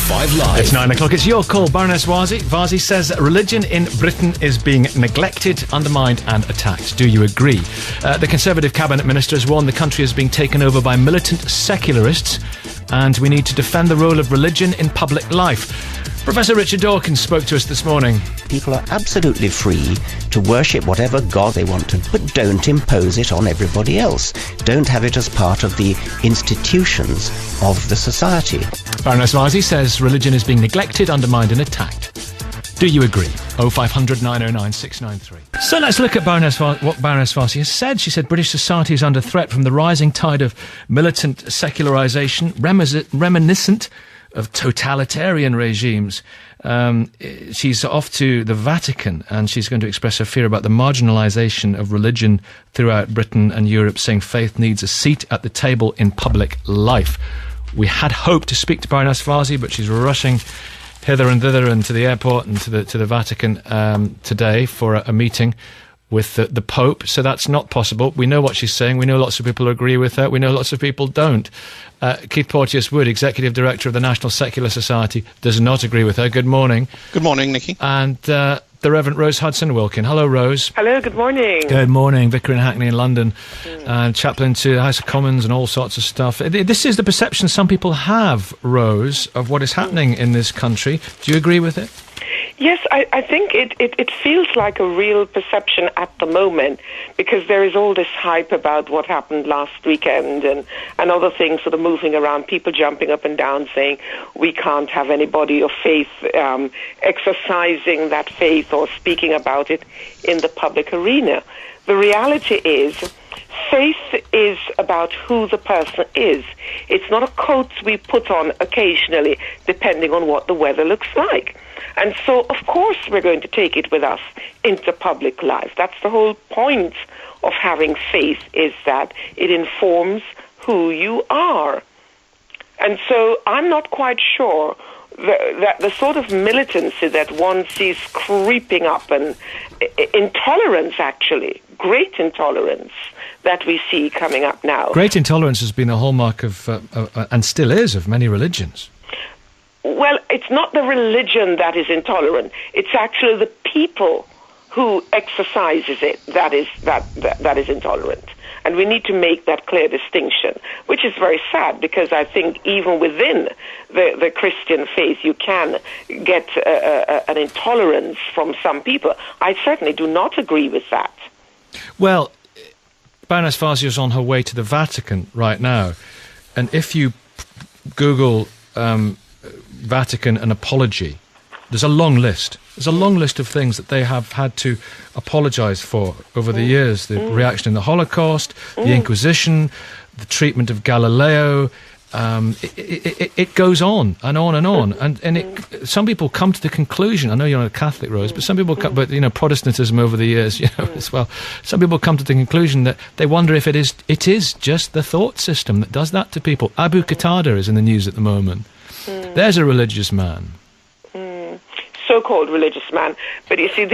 5 Live. It's 9 o'clock. It's your call, Baroness Warsi. Warsi says religion in Britain is being neglected, undermined and attacked. Do you agree? The Conservative Cabinet Minister has warned the country is being taken over by militant secularists and we need to defend the role of religion in public life. Professor Richard Dawkins spoke to us this morning. People are absolutely free to worship whatever God they want to, but don't impose it on everybody else. Don't have it as part of the institutions of the society. Baroness Warsi says religion is being neglected, undermined and attacked. Do you agree? 0500 909 693. So let's look at what Baroness Warsi has said. She said British society is under threat from the rising tide of militant secularisation, reminiscent of totalitarian regimes. She's off to the Vatican and she's going to express her fear about the marginalisation of religion throughout Britain and Europe, saying faith needs a seat at the table in public life. We had hoped to speak to Baroness Warsi, but she's rushing hither and thither and to the airport and to the Vatican today for a meeting with the Pope, so that's not possible. We know what she's saying. We know lots of people agree with her. We know lots of people don't. Keith Porteous-Wood, Executive Director of the National Secular Society, does not agree with her. Good morning. Good morning, Nicky. And the Reverend Rose Hudson-Wilkin. Hello, Rose. Hello, good morning. Good morning. Vicar in Hackney in London, and chaplain to the House of Commons and all sorts of stuff. This is the perception some people have, Rose, of what is happening in this country. Do you agree with it? Yes, I think it feels like a real perception at the moment, because there is all this hype about what happened last weekend and other things sort of moving around, people jumping up and down saying we can't have anybody of faith exercising that faith or speaking about it in the public arena. The reality is, faith is about who the person is. It's not a coat we put on occasionally, depending on what the weather looks like. And so, of course, we're going to take it with us into public life. That's the whole point of having faith, is that it informs who you are. And so I'm not quite sure that the sort of militancy that one sees creeping up, and intolerance, actually, great intolerance, that we see coming up now. Great intolerance has been a hallmark of, and still is, of many religions. Well, it's not the religion that is intolerant. It's actually the people who exercises it that is intolerant. And we need to make that clear distinction, which is very sad, because I think even within the Christian faith you can get an intolerance from some people. I certainly do not agree with that. Well, Baroness Warsi is on her way to the Vatican right now, and if you Google Vatican and apology, there's a long list. There's a long list of things that they have had to apologise for over the years. The reaction in the Holocaust, the Inquisition, the treatment of Galileo. It goes on and on and on. And some people come to the conclusion, I know you're not a Catholic, Rose, but some people come, but you know, Protestantism over the years, you know, as well. Some people come to the conclusion that they wonder if it is just the thought system that does that to people. Abu Qatada is in the news at the moment. There's a religious man. So-called religious man. But you see,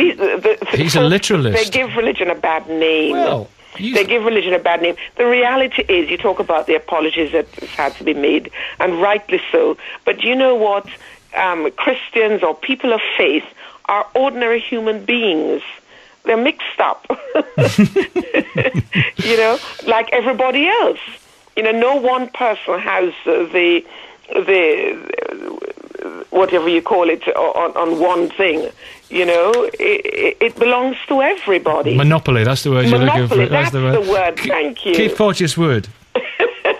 he's a literalist. They give religion a bad name. Well, they give religion a bad name. The reality is, you talk about the apologies that had to be made, and rightly so. But you know what? Christians or people of faith are ordinary human beings. They're mixed up. You know, like everybody else. You know, no one person has the whatever you call it on one thing. You know, it belongs to everybody. Monopoly, that's the word you're looking for. That's the word. Thank you. Keith Porteous-Wood,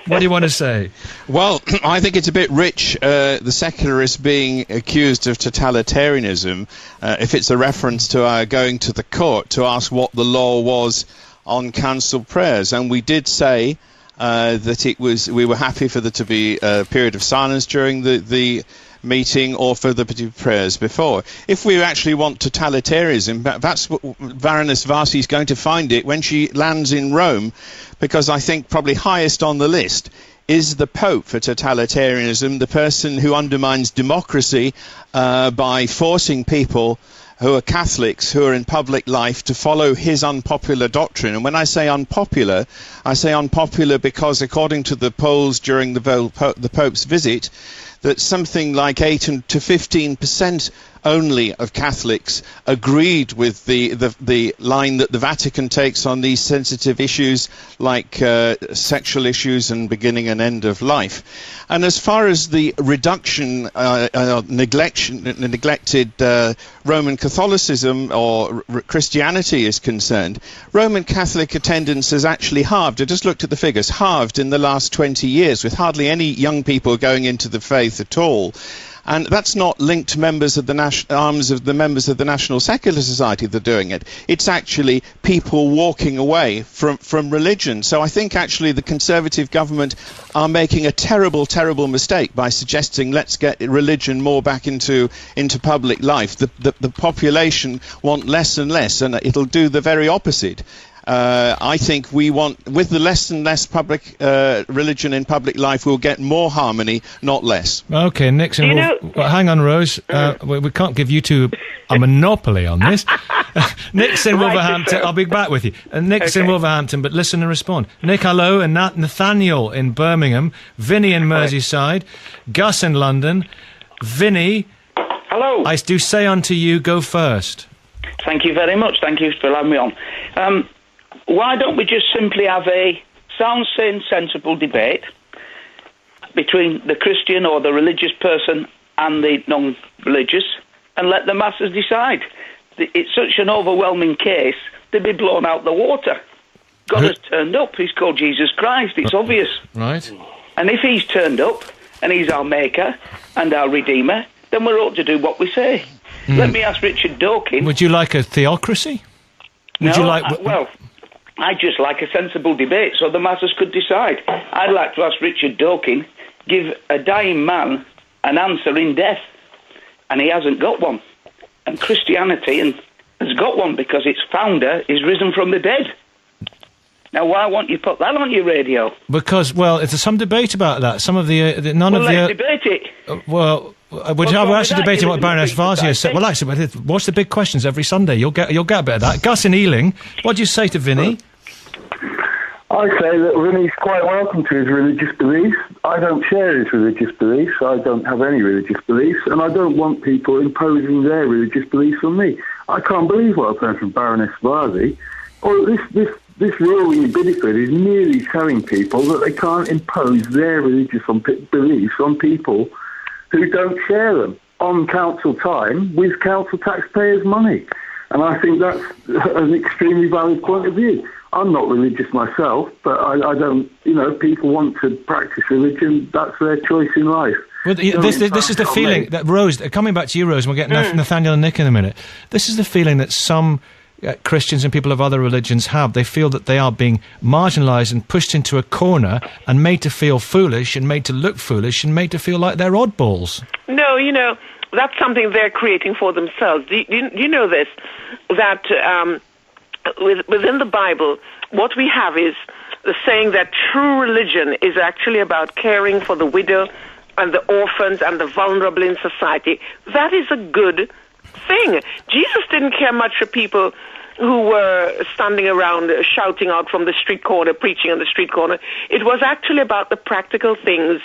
what do you want to say? Well, I think it's a bit rich, the secularists being accused of totalitarianism, if it's a reference to our going to the court to ask what the law was on cancelled prayers. And we did say that we were happy for there to be a period of silence during the meeting, or for the prayers before. If we actually want totalitarianism, that's what Baroness Warsi is going to find it when she lands in Rome, because I think probably highest on the list is the Pope for totalitarianism, the person who undermines democracy by forcing people who are Catholics, who are in public life, to follow his unpopular doctrine. And when I say unpopular because according to the polls during the Pope's visit, that something like 8 to 15% only of Catholics agreed with the line that the Vatican takes on these sensitive issues like sexual issues and beginning and end of life. And as far as the reduction, neglected Roman Catholicism or Christianity is concerned, Roman Catholic attendance has actually halved. I just looked at the figures, halved in the last 20 years, with hardly any young people going into the faith at all. And that's not linked to members of the arms of the members of the National Secular Society that are doing it. It's actually people walking away from religion. So I think actually the Conservative government are making a terrible, terrible mistake by suggesting let's get religion more back into public life. The population want less and less, and it'll do the very opposite. I think we want, with the less and less public religion in public life, we'll get more harmony, not less. Okay, Nixon, hang on, Rose. We can't give you two a monopoly on this. Nixon, Wolverhampton, I'll be back with you. Nixon, Wolverhampton, but listen and respond. Nick, hello, and Nathaniel in Birmingham, Vinny in Merseyside, Gus in London. Vinny, hello. I do say unto you, go first. Thank you very much. Thank you for having me on. Why don't we just simply have a sound, sane, sensible debate between the Christian or the religious person and the non-religious, and let the masses decide? It's such an overwhelming case, they'd be blown out the water. God has turned up. He's called Jesus Christ. It's obvious. Right. And if he's turned up, and he's our maker and our redeemer, then we're ought to do what we say. Let me ask Richard Dawkins. Would you like a theocracy? Well, I just like a sensible debate so the masses could decide. I'd like to ask Richard Dawkins, give a dying man an answer in death, and he hasn't got one. And Christianity has got one because its founder is risen from the dead. Now, why won't you put that on your radio? Because, well, there's some debate about that. Some of the let's debate it. We're actually debating what Baroness Warsi has said. Well, actually, watch the big questions every Sunday. You'll get a bit of that. Gus in Ealing, what do you say to Vinny? I say that Vinny's quite welcome to his religious beliefs. I don't share his religious beliefs. I don't have any religious beliefs, and I don't want people imposing their religious beliefs on me. I can't believe what I've heard from Baroness Warsi. This ruling in Bideford is merely telling people that they can't impose their religious beliefs on people who don't share them on council time with council taxpayers' money. And I think that's an extremely valid point of view. I'm not religious myself, but I don't, people want to practice religion, that's their choice in life. Well, this is the feeling that, Rose, coming back to you, Rose, and we'll get Nathaniel and Nick in a minute. This is the feeling that some Christians and people of other religions have. They feel that they are being marginalised and pushed into a corner and made to feel foolish and made to look foolish and made to feel like they're oddballs. No, that's something they're creating for themselves. Do you know this? That within the Bible, what we have is the saying that true religion is actually about caring for the widow and the orphans and the vulnerable in society. That is a good thing. Jesus didn't care much for people who were standing around shouting out from the street corner, preaching on the street corner. It was actually about the practical things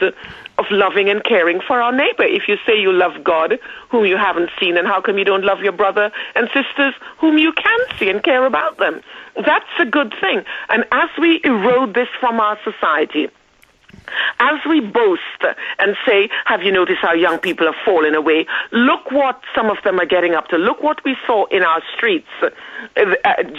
of loving and caring for our neighbor. If you say you love God, whom you haven't seen, and how come you don't love your brother and sisters whom you can see and care about them? That's a good thing. And as we erode this from our society, as we boast and say, have you noticed how young people have fallen away? Look what some of them are getting up to. Look what we saw in our streets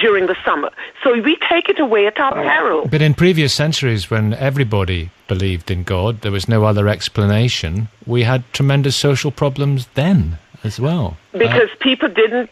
during the summer. So we take it away at our peril. But in previous centuries, when everybody believed in God, there was no other explanation, we had tremendous social problems then as well. Because people didn't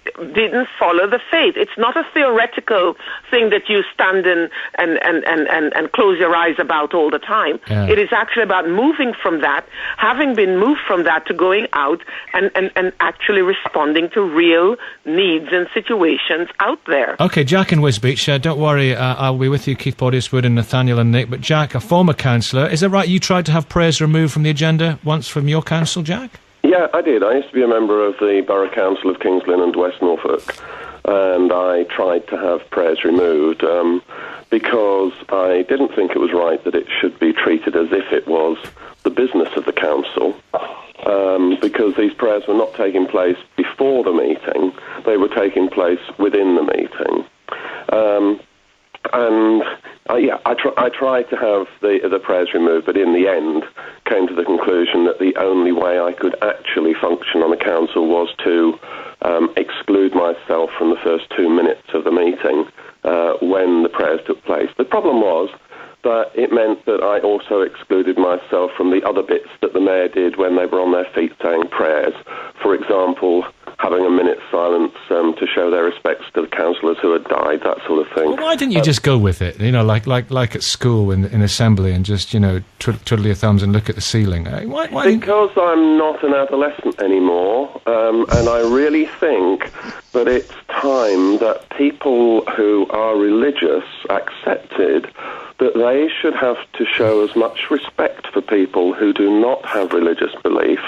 follow the faith. It's not a theoretical thing that you stand and close your eyes about all the time. Yeah. It is actually about moving from that, having been moved from that to going out and actually responding to real needs and situations out there. Okay, Jack in Wisbech, don't worry, I'll be with you, Keith Bodiswood and Nathaniel and Nick. But Jack, a former councillor, is it right you tried to have prayers removed from the agenda once from your council, Jack? Yeah, I did. I used to be a member of the Borough Council of Kings Lynn and West Norfolk, and I tried to have prayers removed because I didn't think it was right that it should be treated as if it was the business of the council because these prayers were not taking place before the meeting, they were taking place within the meeting. I tried to have the prayers removed, but in the end came to the conclusion that the only way I could actually function on the council was to exclude myself from the first 2 minutes of the meeting when the prayers took place. The problem was that it meant that I also excluded myself from the other bits that the mayor did when they were on their feet saying prayers. For example, having a minute's silence to show their respects to the councillors who had died, that sort of thing. Well, why didn't you just go with it? You know, like at school in assembly, and just twiddle your thumbs and look at the ceiling. Why because I'm not an adolescent anymore, and I really think that it's time that people who are religious accepted that they should have to show as much respect for people who do not have religious belief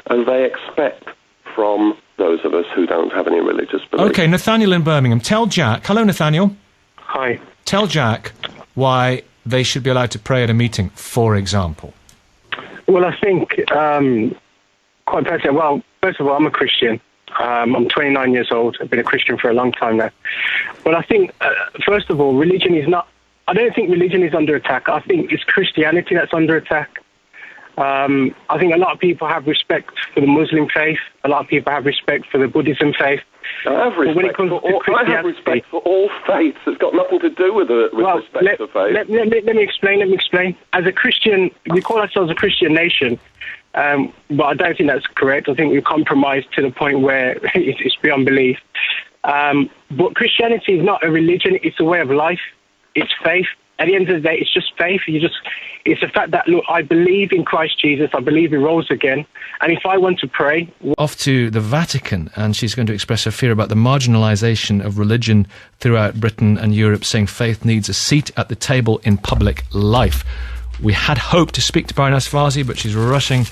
as they expect from those of us who don't have any religious belief. Okay, Nathaniel in Birmingham. Tell Jack... Hello, Nathaniel. Hi. Tell Jack why they should be allowed to pray at a meeting, for example. Well, I think, quite personally, well, first of all, I'm a Christian. I'm 29 years old. I've been a Christian for a long time now. But I think, first of all, religion is not... I don't think religion is under attack. I think it's Christianity that's under attack. I think a lot of people have respect for the Muslim faith. A lot of people have respect for the Buddhism faith. I have respect for all faiths. It's got nothing to do with respect for faith. Let me explain. As a Christian, we call ourselves a Christian nation, but I don't think that's correct. I think we've compromised to the point where it's beyond belief. But Christianity is not a religion. It's a way of life. It's faith. At the end of the day, it's just faith. It's the fact that, look, I believe in Christ Jesus. I believe he rose again. And if I want to pray... Off to the Vatican, and she's going to express her fear about the marginalisation of religion throughout Britain and Europe, saying faith needs a seat at the table in public life. We had hoped to speak to Baroness Warsi, but she's rushing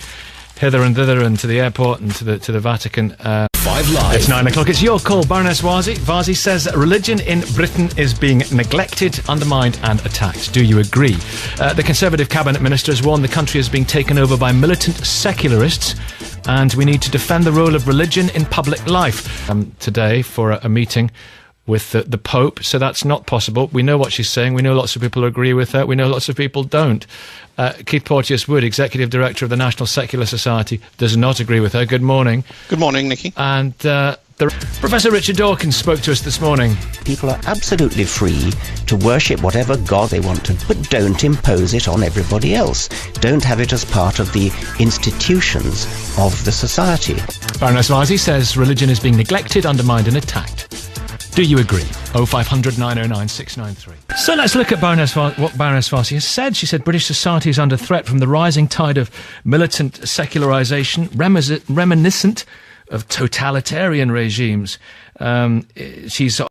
hither and thither and to the airport and to the Vatican. 5 Live. It's 9 o'clock. It's your call, Baroness Warsi. Warsi says that religion in Britain is being neglected, undermined and attacked. Do you agree? The Conservative cabinet ministers warn the country is being taken over by militant secularists, and we need to defend the role of religion in public life. Today for a meeting with the Pope, so that's not possible. We know what she's saying. We know lots of people agree with her. We know lots of people don't. Keith Porteous-Wood, Executive Director of the National Secular Society, does not agree with her. Good morning. Good morning, Nicky. And Professor Richard Dawkins spoke to us this morning. People are absolutely free to worship whatever God they want to, but don't impose it on everybody else. Don't have it as part of the institutions of the society. Baroness Warsi says religion is being neglected, undermined and attacked. Do you agree? 0500 909 693. So let's look at what Baroness Warsi has said. She said British society is under threat from the rising tide of militant secularisation, reminiscent of totalitarian regimes. She's